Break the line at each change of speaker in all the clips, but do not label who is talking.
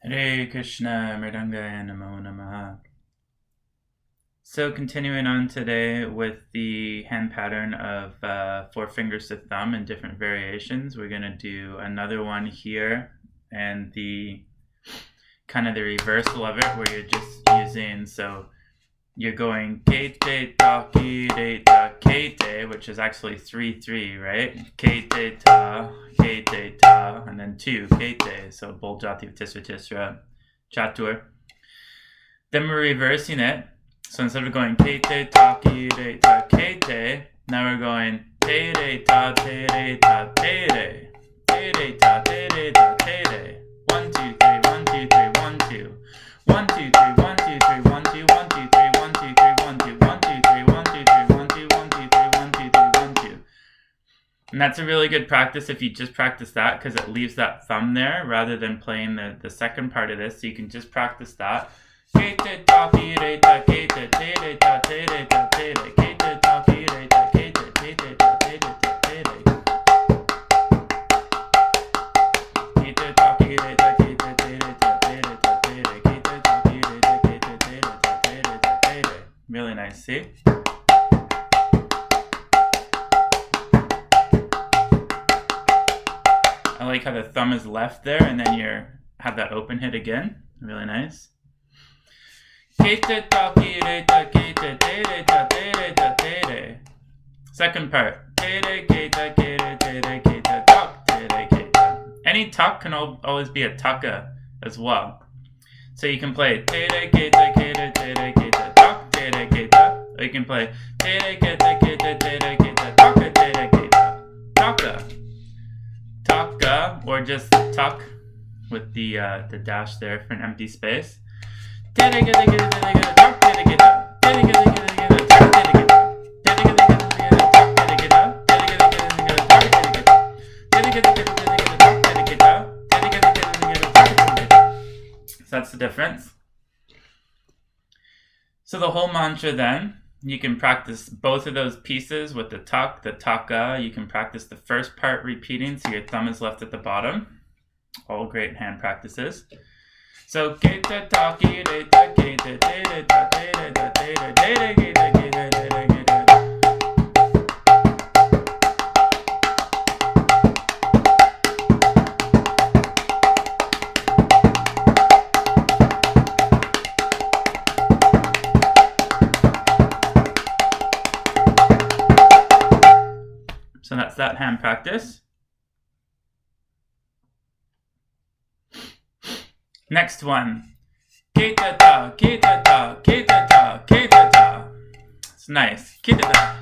Hare Krishna Mridangaya Namo Namaha. So continuing on today with the hand pattern of 4 fingers to thumb in different variations, we're going to do another one here, and the kind of the reversal of it where you're just using, so you're going Kete-ta-ki-de-ta, Kete, which is actually 3-3, right? Kete-ta, Kete-ta, and then 2, Kete, so Bol Jati Tisra Tisra Chatur. Then we're reversing it. So instead of going Kete-ta-ki-de-ta, Kete, now we're going Tere-ta, Tere-ta, Tere, Tere-ta, Tere-ta, Tere. 1, 2, 3, 1, 2, 3, 1, 2. 1, 2, 3, 1, 2, 3, 1, 2, 1, 2, 3, 1, 2, 3, 1, 2, 1, 2, 3, 1, 2, 3, 1, 2, 1, 2, 3, 1, 2, 3, 1, 2. And that's a really good practice if you just practice that, because it leaves that thumb there rather than playing the second part of this. So you can just practice that. Really nice, see? I like how the thumb is left there and then you have that open hit again. Really nice. Second part. Any tuck can always be a taka as well. So you can play or you can play taka, taka, or just tuck with the dash there for an empty space. So that's the difference. So the whole mantra then, you can practice both of those pieces with the tuck, the taka. You can practice the first part repeating, so your thumb is left at the bottom. All great hand practices. So So that's that hand practice. Next one. Ketata, ketata, ketata, ketata. It's nice. Ketata.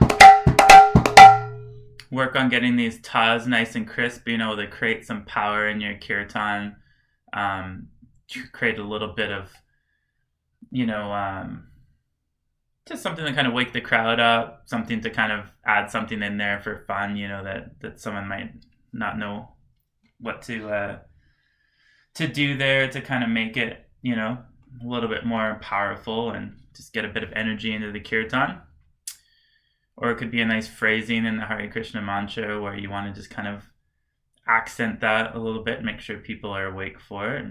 Work on getting these tas nice and crisp, being able to create some power in your kirtan. Create a little bit of, just something to kind of wake the crowd up, something to kind of add something in there for fun, that someone might not know what to do there, to kind of make it, a little bit more powerful and just get a bit of energy into the kirtan. Or it could be a nice phrasing in the Hare Krishna mantra where you want to just kind of accent that a little bit, make sure people are awake for it.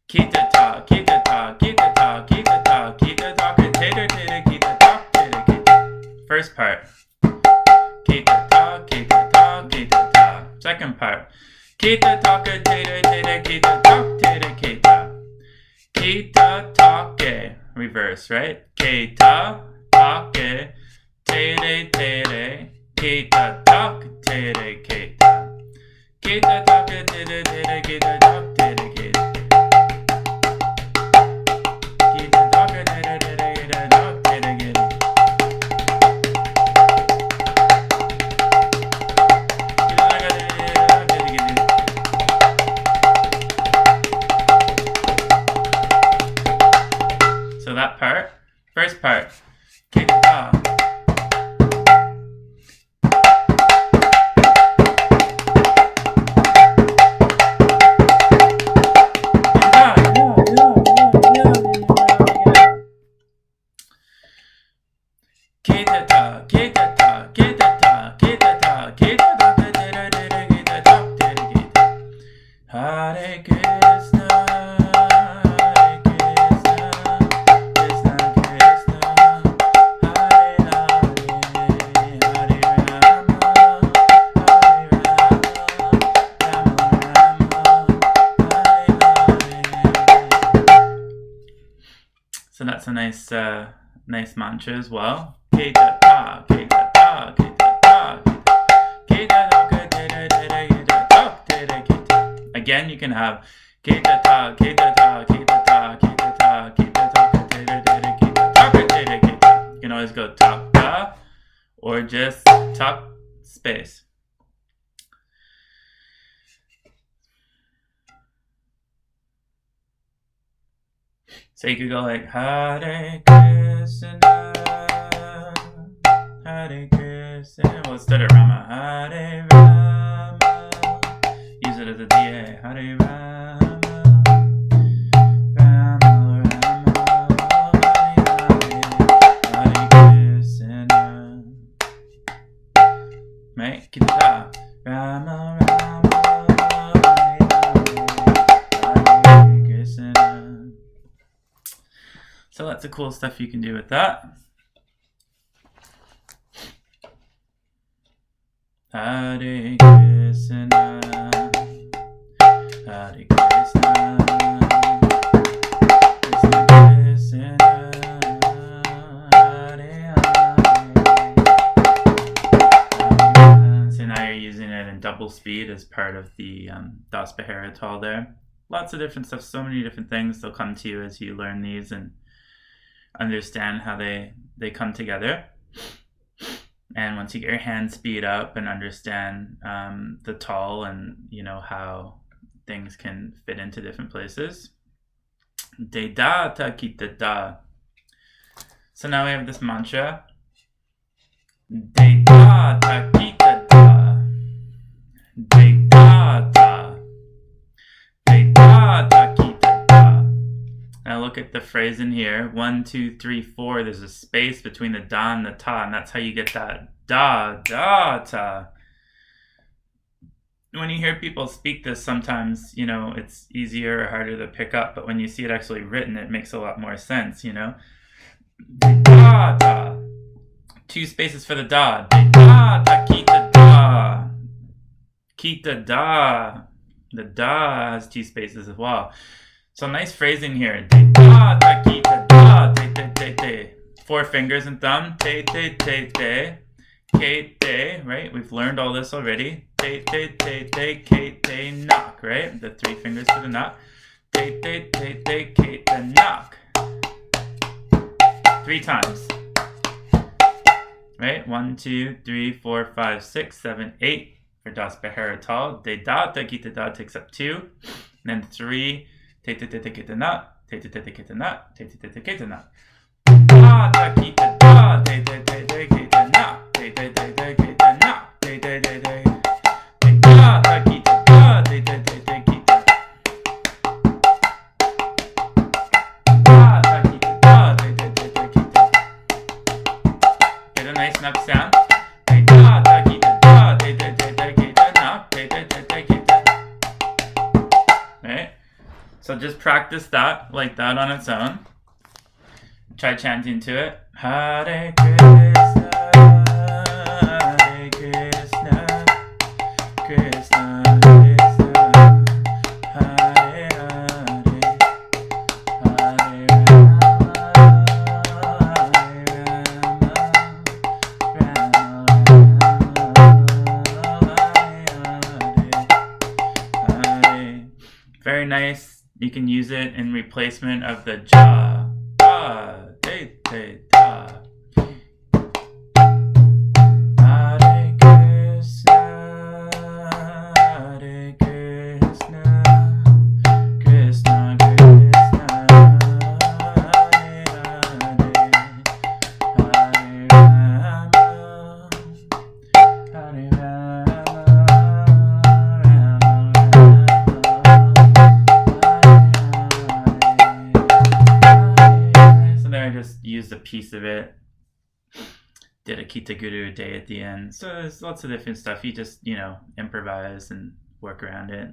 Ketata, ketata, ketata, ketata, ketata, ketetere, ketaktereketa. First part. Ketata, ketata, ketata. Second part. Ketatake, ketaktereketa. Ketatake. Reverse, right? Ketatake, teretere, ketatake-tereketa. Ketatake-teretere, ketatake-tereketa. So that part, first part, Keta. Ketata, ketata, ketata, ketata, ketata, derederegetenak-dere. Hare Krishna, Hare Krishna, Krishna Krishna, Hare Hare, Hare Rama, Hare Rama, Rama Rama, Hare Hare. So that's a nice mantra as well. Keta-ta, Keta-ta, Keta-ta, Keta-ta-ke-te-te-te-te-te-te-te-te-te. Again, you can have Keta-ta, Keta-ta, Keta-ta, Keta-ta, Keta-ta-ke-te-te-te-te-te-te-te-te-te. You can always go tak-ta or just tak space. So you could go like Hare Krishna, Hare Krishna. Well, instead of Rama, Hare Rama. Use it as a DA. Hare Rama, Rama Rama, Hare Krishna. Right? Ketetah. Rama Rama, Hare Krishna. So lots of cool stuff you can do with that. Hare Krishna, Hare Krishna, Krishna Krishna, Hare Hare. So now you're using it in double speed as part of the Das Beharatal there. Lots of different stuff, so many different things. They'll come to you as you learn these and understand how they come together. And once you get your hand speed up and understand the tal and how things can fit into different places. Dheidha-ta ki-ki-dhedhin. So now we have this mantra. Dheidha-ta ki-ki-dhedhin. Dheidha-ta. Dheidha-ta ki-ki-dhedhin. Now look at the phrase in here. 1, 2, 3, 4. There's a space between the da and the ta, and that's how you get that da, da, ta. When you hear people speak this, sometimes, it's easier or harder to pick up, but when you see it actually written, it makes a lot more sense, Da, da. 2 spaces for the da. Dheidha-ta ki-ki-dhedhin. Ki-ki-dhedhin. The da has 2 spaces as well. So nice phrasing here. Dheidha-ta ki-ki-dhedhin. Tetetete. 4 fingers and thumb. Tetetete. Kete. Right? We've learned all this already. Tetetete. Ketenak. Right? The 3 fingers for the nak. Tetetete. Ketenak. 3 times. Right? 1, 2, 3, 4, 5, 6, 7, 8 for Das Beharatal. Dheidha-ta ki-ki-dhedhin takes up 2. And then 3. Teteteteketenak, teteteteketenak, teteteteketenak. Dheidha-ta ki-ki-dhedhin, teteteteketenak, teteteteketenak, tetetete. Dheidha-ta ki-ki-dhedhin, teteteteketenak. Dheidha-ta ki-ki-dhedhin, teteteteketenak. Get a nice enough sound. Dheidha-ta ki-ki-dhedhin, teteteteketenak, teteteteketenak. Right? So just practice that like that on its own. Try chanting to it. Hare Krishna, Hare Krishna, Krishna Krishna, Hare Hare, Hare Rama, Hare Rama, Rama Rama, Hare Hare. Very nice. You can use it in replacement of the Jha-a, Dheidha-ta. Hare Krishna, Hare Krishna, Krishna Krishna, Hare Hare, Hare Rama, Hare Rama, just used a piece of it, did a Kita-guru day at the end. So there's lots of different stuff. You just, improvise and work around it.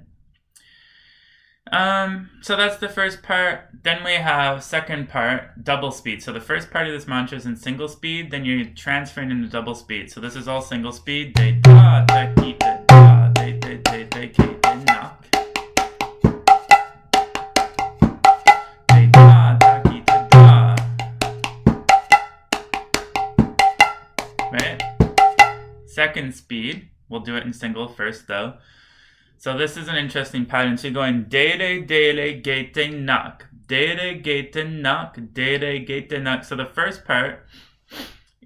So that's the first part. Then we have second part, double speed. So the first part of this mantra is in single speed, then you're transferring into double speed. So this is all single speed. Deidha-ta, ki-ki-dhedhin, deregetenak. Deidha-ta, ki-ki-dhedhin. Right? Second speed. We'll do it in single first though. So this is an interesting pattern. So you're going deregetenak, deregetenak-dere. So the first part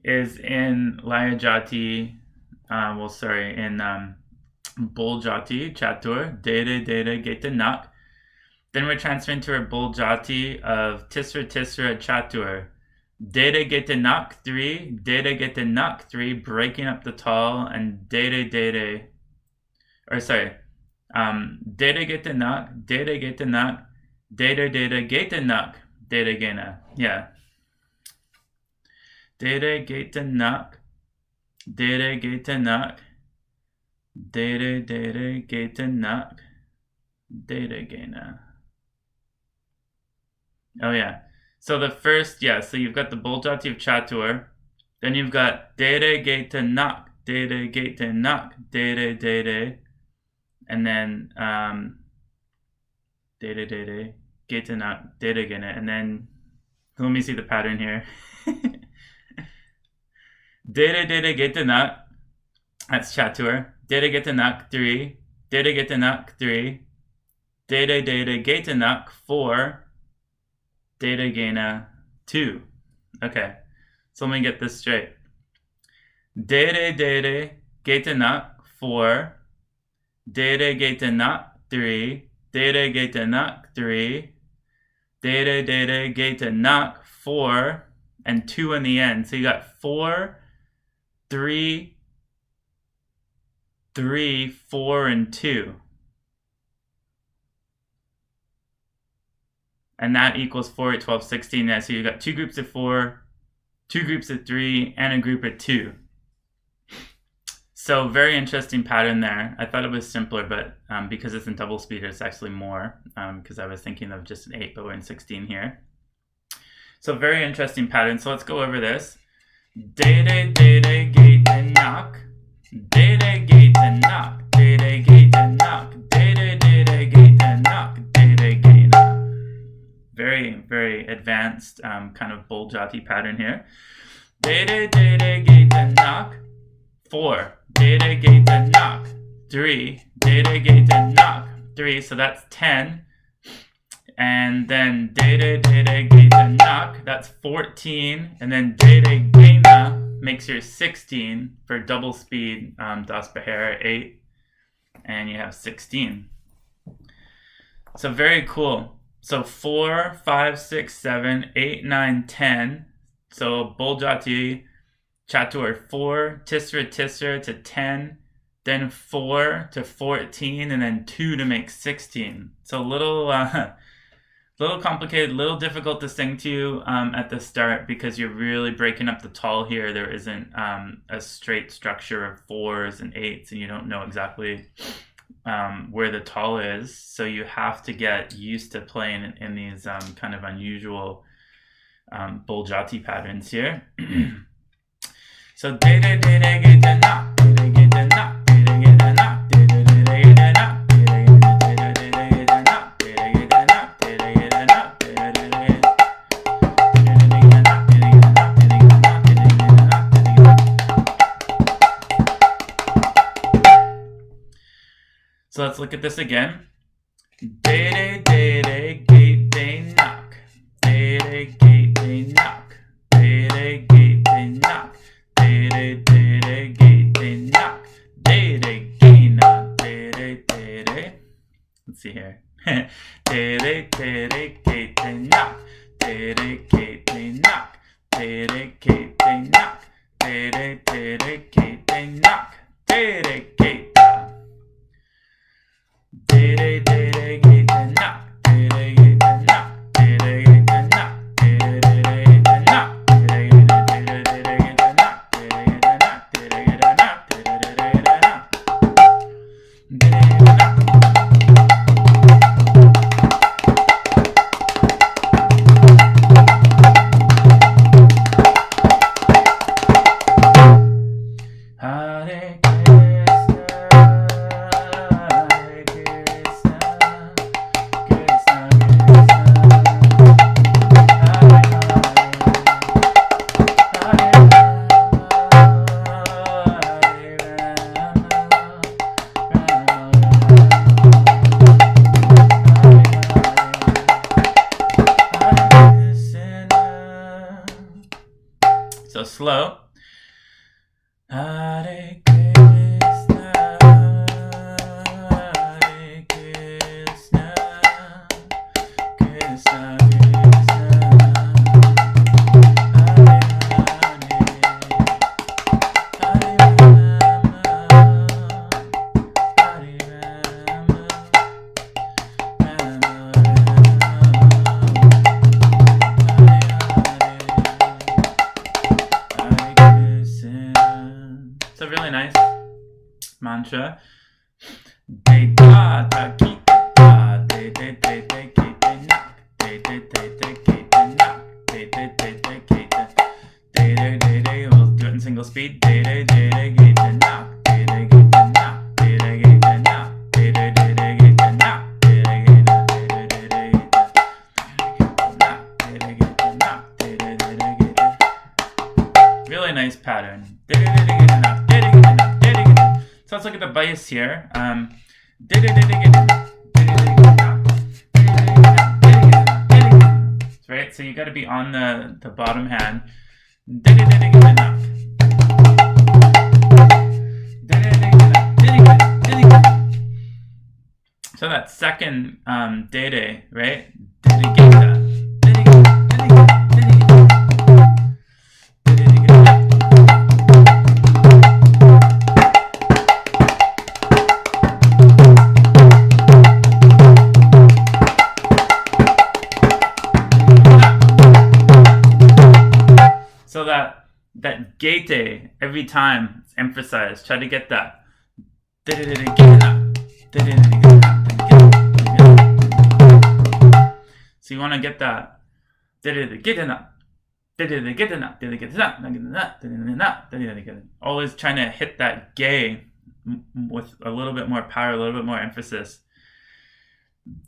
is in Laya Jati, in Bol Jati, Chatur, deregetenak. Then we're transferring to our Bol Jati of Tisra, Chatur. Deregetenak-dere, breaking up the tall, and deregetenak, deregetenak, deregena. Yeah. Deregetenak, deregena. Oh yeah. So the first, so you've got the Bol Jati of Chatur, then you've got deregetenak-dere, and then deregetenak-deregena, and then let me see the pattern here. Deregetenak, that's Chatur. Deregetenak-dere, deregetenak 4, deregena 2. Okay, so let me get this straight. Deregetenak 4, deregetenak-dere, deregetenak 4, and 2 in the end. So you got 4, 3, 4, and 2. And that equals 4, 8, 12, 16. Yeah, so you've got 2 groups of 4, 2 groups of 3, and a group of 2. So very interesting pattern there. I thought it was simpler, but because it's in double speed, it's actually more, because I was thinking of just an 8, but we're in 16 here. So very interesting pattern. So let's go over this. Deregetenak, deregetenak, deregena. Very, very advanced kind of Bol Jati pattern here. Deregetenak 4, deregetenak 3, deregetenak 3, so that's 10. And then deregetenak, that's 14. And then deregena makes your 16 for double speed, das Behera 8. And you have 16. So very cool. So 4, 5, 6, 7, 8, 9, 10. So Bol Jati Chatur 4, Tisra to 10, then 4 to 14, and then 2 to make 16. So a little complicated, a little difficult to sing to at the start because you're really breaking up the tall here. There isn't a straight structure of 4s and 8s, and you don't know exactly where the tall is. So you have to get used to playing in these kind of unusual Bol Jati patterns here. So deregetenak, deregetenak, deregetenak, deregetenak, deregetenak, deregetenak, deregetenak, So let's look at this again. Deregetenak, deregetenak, deregetenak, deregetenak, deregena, deretere. Let's see here. Deretereketenak, deregetenak, deregetenak, deretereketenak, tereketa. Deregetenak, deregetenak, deregetenak, deregetenak, deregetenak, deregetenak, deregetenak, deregetenak, deregetenak. slow. Hare Krishna, Hare Krishna, Krishna Krishna, Hare Hare, Hare Rama, Hare Rama, Rama Rama, Hare Krishna. It's a really nice mantra. Dheidha-ta, ki-ki-dhedhin, deregetenak, tetetete, ketenak, tetetete, keta, deregete. We'll do it in single speed. Derederegetenak, deregetenak, deregetenak, derederegetenak, deregena, deregetenak, deregetenak, dereregete. Really nice pattern. Deregetenak, deregetenak, deregena. So let's look at the bias here. Right, so you got to be on the bottom hand. So that second dere, right? Deregeta. So that Kete every time it's emphasized. Try to get that. So you want to get that. Always trying to hit that ge with a little bit more power, a little bit more emphasis.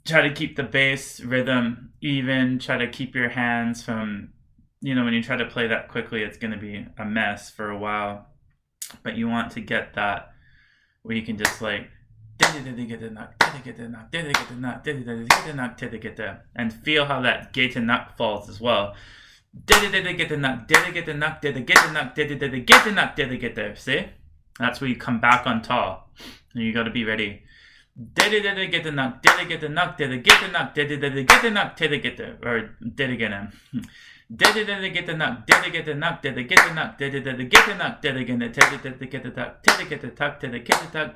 Try to keep the bass rhythm even. Try to keep your hands from, when you try to play that quickly, it's going to be a mess for a while. But you want to get that where you can just like and feel how that getenak falls as well. See? That's where you come back on tall. And you got to be ready. Or deregena. Deregetenak-deregena, tetetete, ketak, tereketak,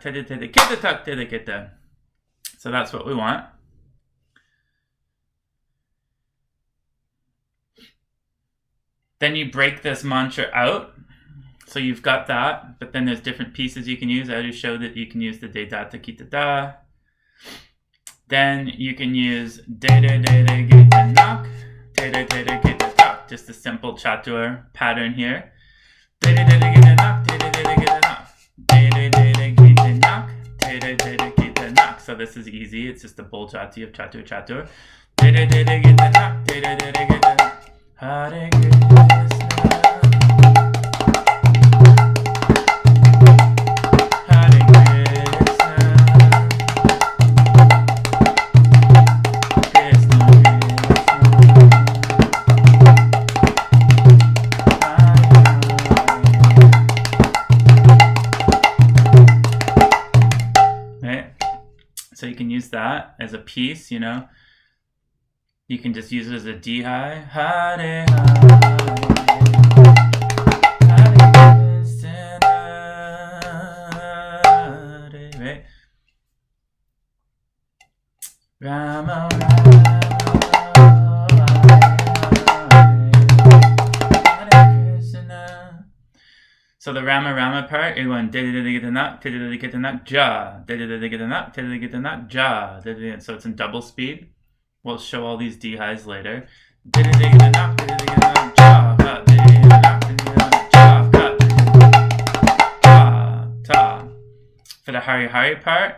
tetetete, ketatake. So that's what we want. Then you break this mantra out. So you've got that, but then there's different pieces you can use. I already showed that you can use the Dheidha-ta, ketadha. Then you can use derederegetenak, teretereketak. Just a simple chatur pattern here. So this is easy. It's just a bold jati of chatur chatur. Hare Krishna. So you can use that as a piece, You can just use it as a Tihai. Hare Hare, right? Rama So the Rama part, you're going deregetenak, tereketenak, jha, deregetenak, jha. So it's in double speed. We'll show all these Dhis later. Deregetenak, jha, ta. For the Hari part,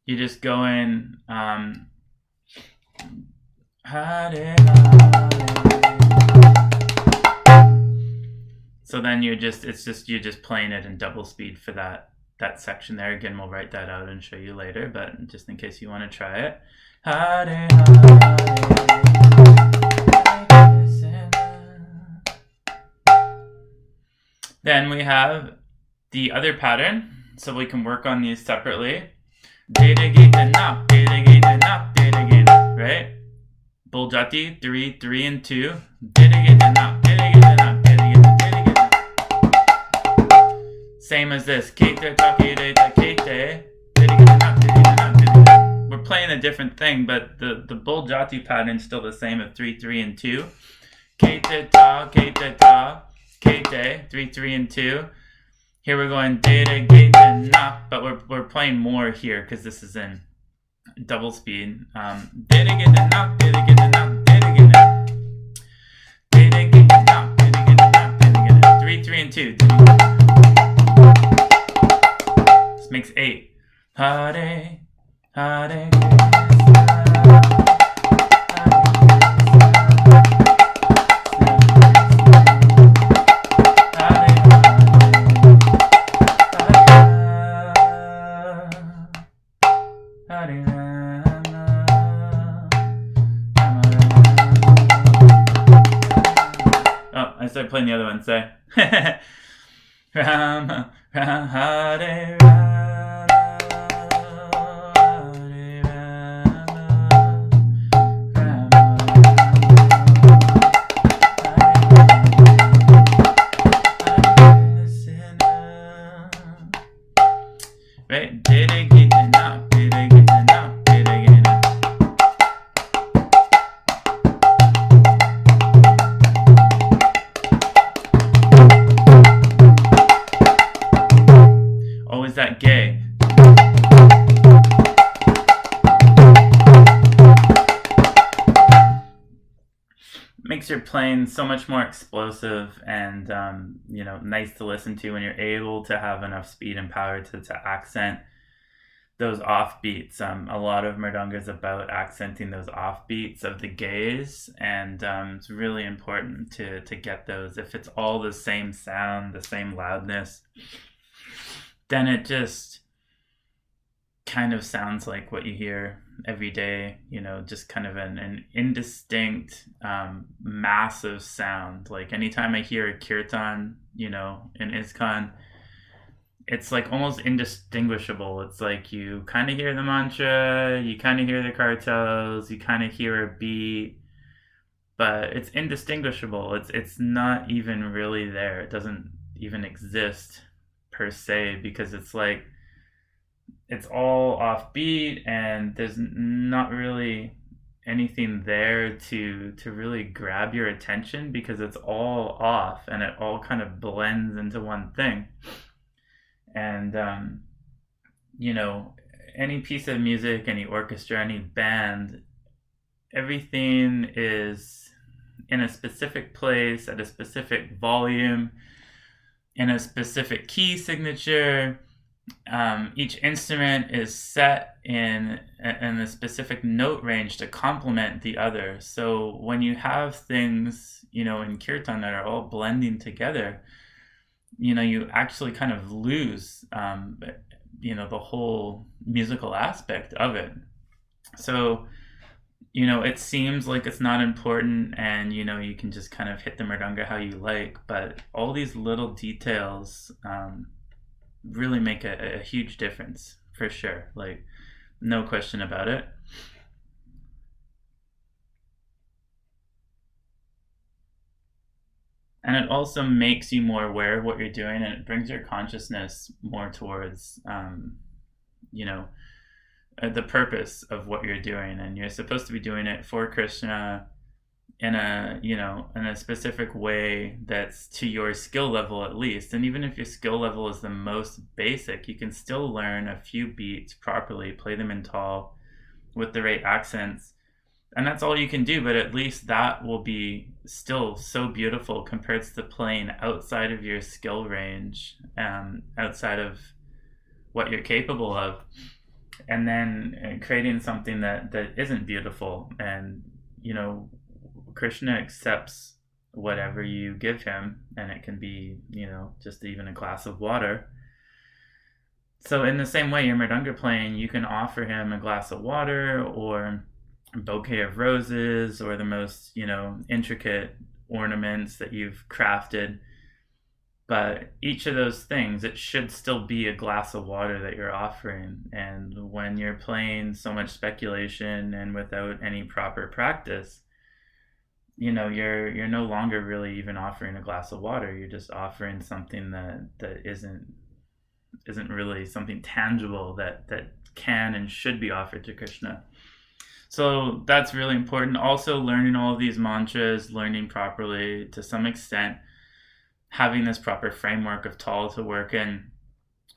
you just go in Hare Hare. So then you're just playing it in double speed for that section there. Again, we'll write that out and show you later, but just in case you want to try it. Hare Hare. Then we have the other pattern, so we can work on these separately. Deregetenak-deregetenak-deregena, right? Buljati, 3, 3 and 2. Deregetenak-deregetenak-deregena. Same as this. Ketetakere, Kete, deregetenak-deregena. We're playing a different thing, but the Buljati pattern is still the same of 3, 3 and 2. Keteta, keteta, kete, 3, 3 and 2. Here we're going deregetenak, but we're playing more here because this is in double speed. Deregetenak, deregetenak, deregena. Deregetenak, deregetenak, deregena. 3, 3 and 2. This makes 8. Hare, hare, I started playing the other one, so Rama, Rama, Hare Rama, Hare Rama, right? Deregetenak, deregetenak, deregena. Always that gay. Makes your playing so much more explosive and nice to listen to when you're able to have enough speed and power to accent those offbeats. A lot of mridanga is about accenting those offbeats of the gays, and it's really important to get those. If it's all the same sound, the same loudness, then it just kind of sounds like what you hear every day, just kind of an indistinct, massive sound. Like anytime I hear a kirtan, in ISKCON, it's like almost indistinguishable. It's like you kind of hear the mantra, you kind of hear the cartels, you kind of hear a beat, but it's indistinguishable. It's not even really there. It doesn't even exist per se, because it's like it's all offbeat and there's not really anything there to really grab your attention, because it's all off and it all kind of blends into one thing. And any piece of music, any orchestra, any band, everything is in a specific place at a specific volume, in a specific key signature. Each instrument is set in a specific note range to complement the other. So when you have things, in kirtan that are all blending together, you actually kind of lose, the whole musical aspect of it. So, it seems like it's not important and, you can just kind of hit the mridanga how you like, but all these little details really make a huge difference, for sure. Like, no question about it. And it also makes you more aware of what you're doing, and it brings your consciousness more towards, the purpose of what you're doing. And you're supposed to be doing it for Krishna in a specific way that's to your skill level at least. And even if your skill level is the most basic, you can still learn a few beats properly, play them in tall with the right accents. And that's all you can do, but at least that will be still so beautiful compared to playing outside of your skill range, outside of what you're capable of, and then creating something that isn't beautiful. And, Krishna accepts whatever you give him, and it can be, just even a glass of water. So in the same way, your mridanga playing, you can offer him a glass of water or a bouquet of roses or the most, intricate ornaments that you've crafted. But each of those things, it should still be a glass of water that you're offering. And when you're playing so much speculation and without any proper practice, you know, you're no longer really even offering a glass of water. You're just offering something that isn't really something tangible that can and should be offered to Krishna. So that's really important. Also, learning all of these mantras, learning properly to some extent, having this proper framework of tal to work in.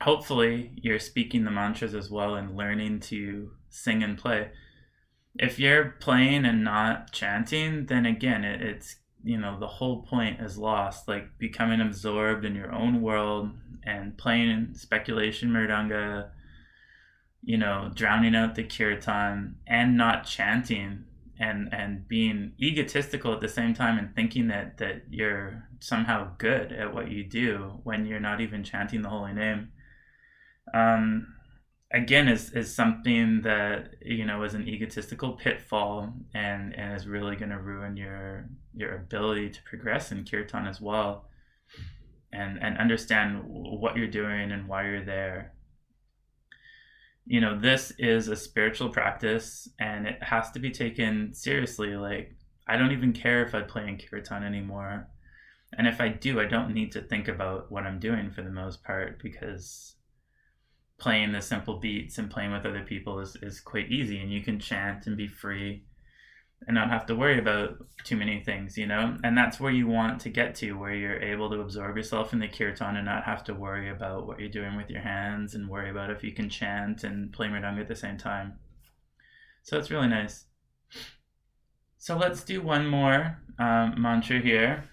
Hopefully, you're speaking the mantras as well and learning to sing and play. If you're playing and not chanting, then again, it's, you know, the whole point is lost. Like becoming absorbed in your own world and playing speculation mridanga, you know, drowning out the kirtan and not chanting and being egotistical at the same time and thinking that you're somehow good at what you do when you're not even chanting the holy name. Again, is something that, you know, is an egotistical pitfall and is really going to ruin your ability to progress in kirtan as well, and understand what you're doing and why you're there. You know, this is a spiritual practice and it has to be taken seriously. Like, I don't even care if I play in kirtan anymore. And if I do, I don't need to think about what I'm doing for the most part, because playing the simple beats and playing with other people is quite easy, and you can chant and be free and not have to worry about too many things, you know? And that's where you want to get to, where you're able to absorb yourself in the kirtan and not have to worry about what you're doing with your hands and worry about if you can chant and play mridanga at the same time. So it's really nice. So let's do one more mantra here.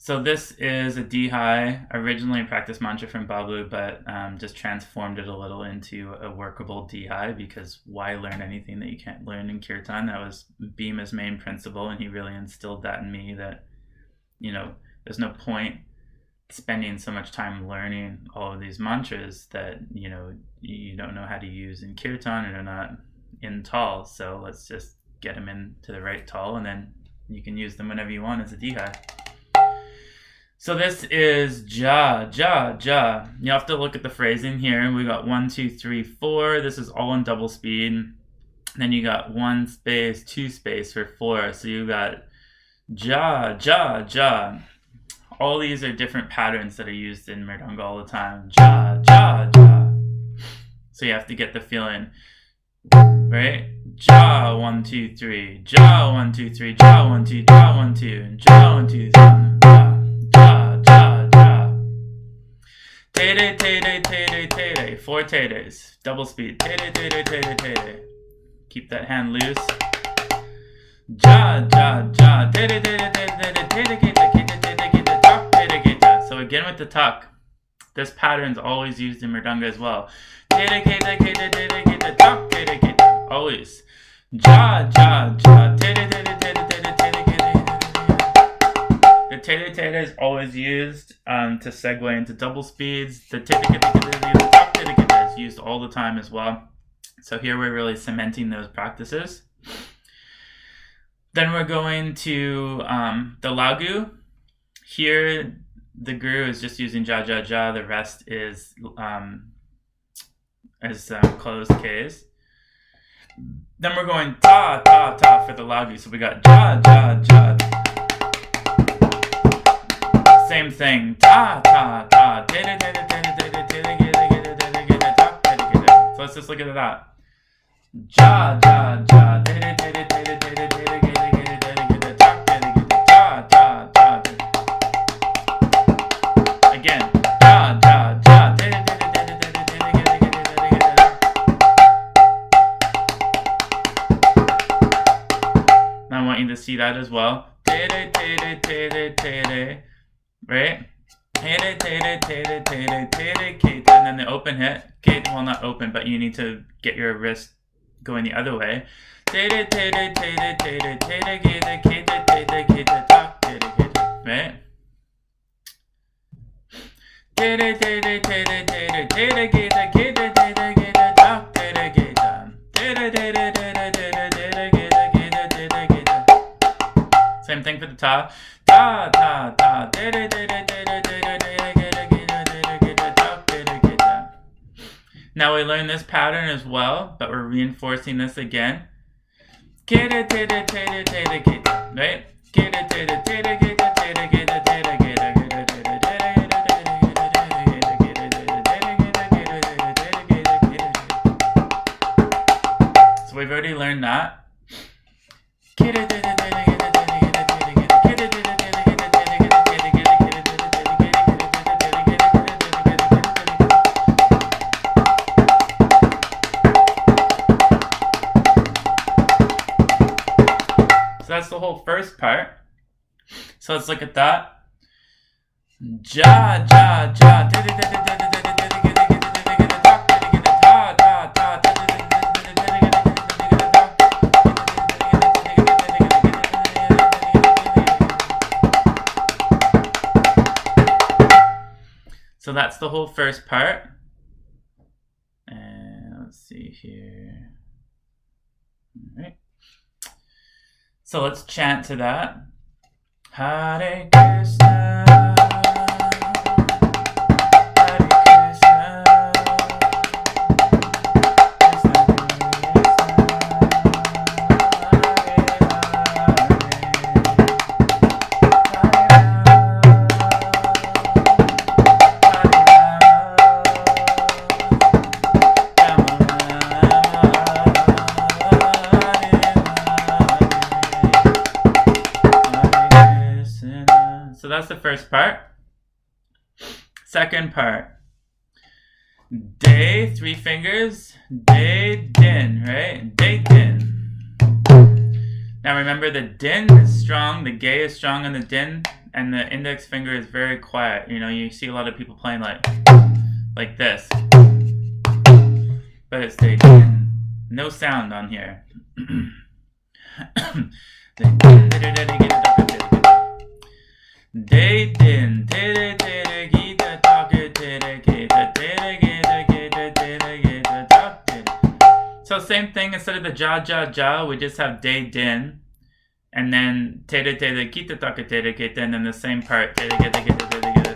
So this is a Dheidha-ta, originally a practice mantra from Babu, but just transformed it a little into a workable Dheidha-ta, because why learn anything that you can't learn in kirtan? That was Bhima's main principle, and he really instilled that in me, that, you know, there's no point spending so much time learning all of these mantras that, you know, you don't know how to use in kirtan and are not in tal. So let's just get them into the right tal, and then you can use them whenever you want as a Dheidha-ta. So this is Jha, Jha, Jha. You have to look at the phrasing here. We got 1, 2, 3, 4. This is all in double speed. Then you got 1 space, 2 space for 4. So you got Jha, Jha, Jha. All these are different patterns that are used in mridanga all the time. Jha, Jha, Jha. So you have to get the feeling, right? Jha, 1, 2, 3. Jha, 1, 2, 3. Jha, 1, 2. Jha, 1, 2. Jha, 1, 2, 3. Tate, tate, tate, tate. 4 tates. Double speed. Tate, tate, tate, tate. Keep that hand loose. Jha, Jha, Jha. Tate, tate, tate, tate, keta, keta, keta, tak, tereketa. So again with the tak, this pattern is always used in mridanga as well. Tate, keta, keta, tate, keta, tak, tereketa. Always. Jha, Jha, Jha. Tate, tate, tate, tate, tate, keta. The tetetete is always used to segue into double speeds. The tereketa is used all the time as well. So here we're really cementing those practices. Then we're going to the lagu. Here the guru is just using jha, jha, jha. The rest is closed Ks. Then we're going ta, ta, ta for the lagu. So we got jha, jha, jha. Same thing. Ta, ta, ta. So let's just look at that. Jha, jha, jha. Again. Jha, jha, jha. I want you to see that as well. Right? And then the open hit. Well, not open, but you need to get your wrist going the other way. Right? Same thing for the ta. Ta ta ta deregetenak-dere. Now we learn this pattern as well, but we're reinforcing this again. Ketetetete, right? So we've already learned that. So that's the whole first part. So let's look at that. Jha-jha, jha. So that's the whole first part. And let's see here. All right. So let's chant to that. Hare Krishna, Hare Krishna, Krishna So that's the first part. Second part. De, 3 fingers. Deidhin, right? Deidhin. Now remember, the din is strong, the ge is strong on the din, and the index finger is very quiet. You know, you see a lot of people playing like this. But it's deidhin. No sound on here. Deidhin, teretereketak, tereketenak-dere. So same thing, instead of the jha-jha-jha, we just have deidhin, and then tetetete, ketatake, and then the same part, deregetenak-dere.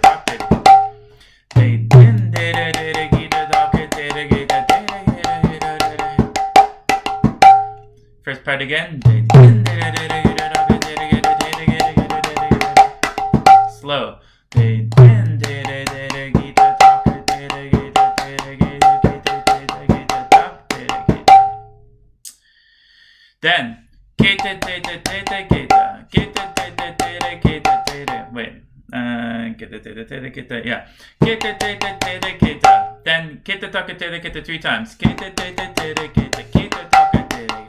Deidhin, deregetenak-dere. First part again. Deidhin, slow. Then ketetete, ketetete, wait, ketetetereketa, yeah, ketetetereketa. Then ketakere 3 times. Ketetetereketa, ketakere.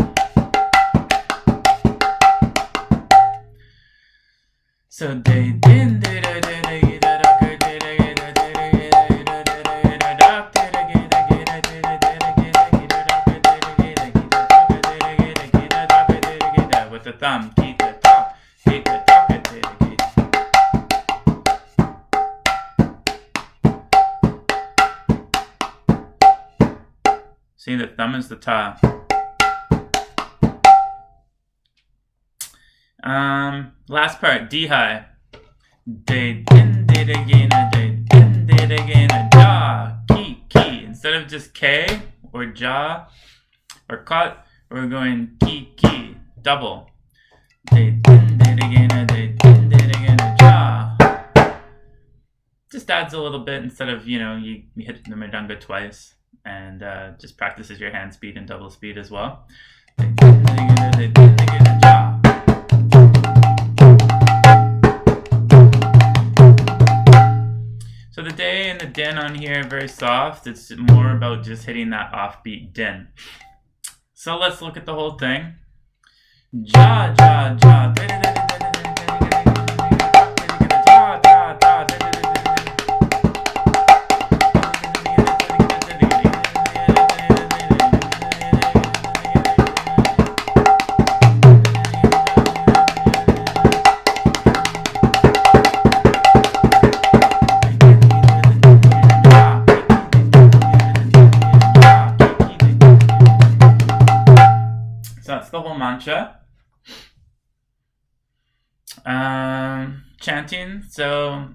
So deidhin, with the thumb. Keta-tak, keta-take. See, the thumb is the ta. Last part, Tihai. Deregena, deregena, Jha, ki-ki. Instead of just K or Jha or cut, we're going ki-ki, double. Deregena, Jha. Just adds a little bit instead of, you know, you hit the mridanga twice, and just practices your hand speed and double speed as well. Jha. So the de and the din on here are very soft. It's more about just hitting that offbeat din. So let's look at the whole thing. Jha, jha, jha. So that's the whole mantra. Chanting. So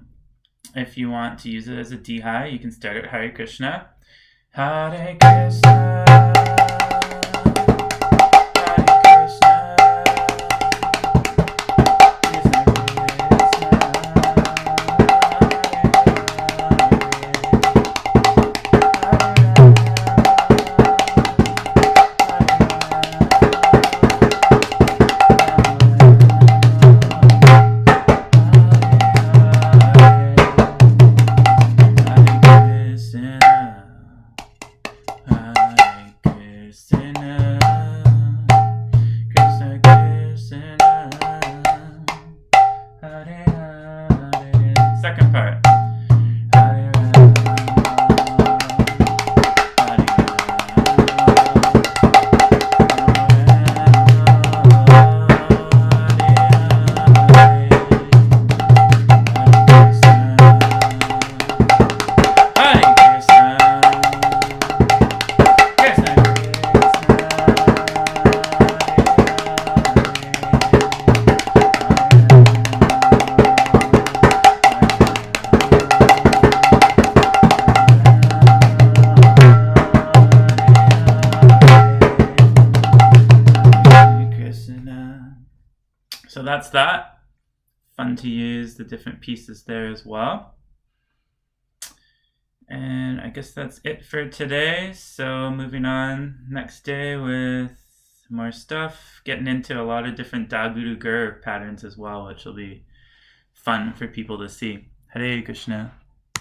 if you want to use it as a Dheidha, you can start at Hare Krishna. Hare Krishna. Second part. So that's that. Fun to use the different pieces there as well. And I guess that's it for today. So moving on next day with more stuff, getting into a lot of different da-guru-gur patterns as well, which will be fun for people to see. Hare Krishna.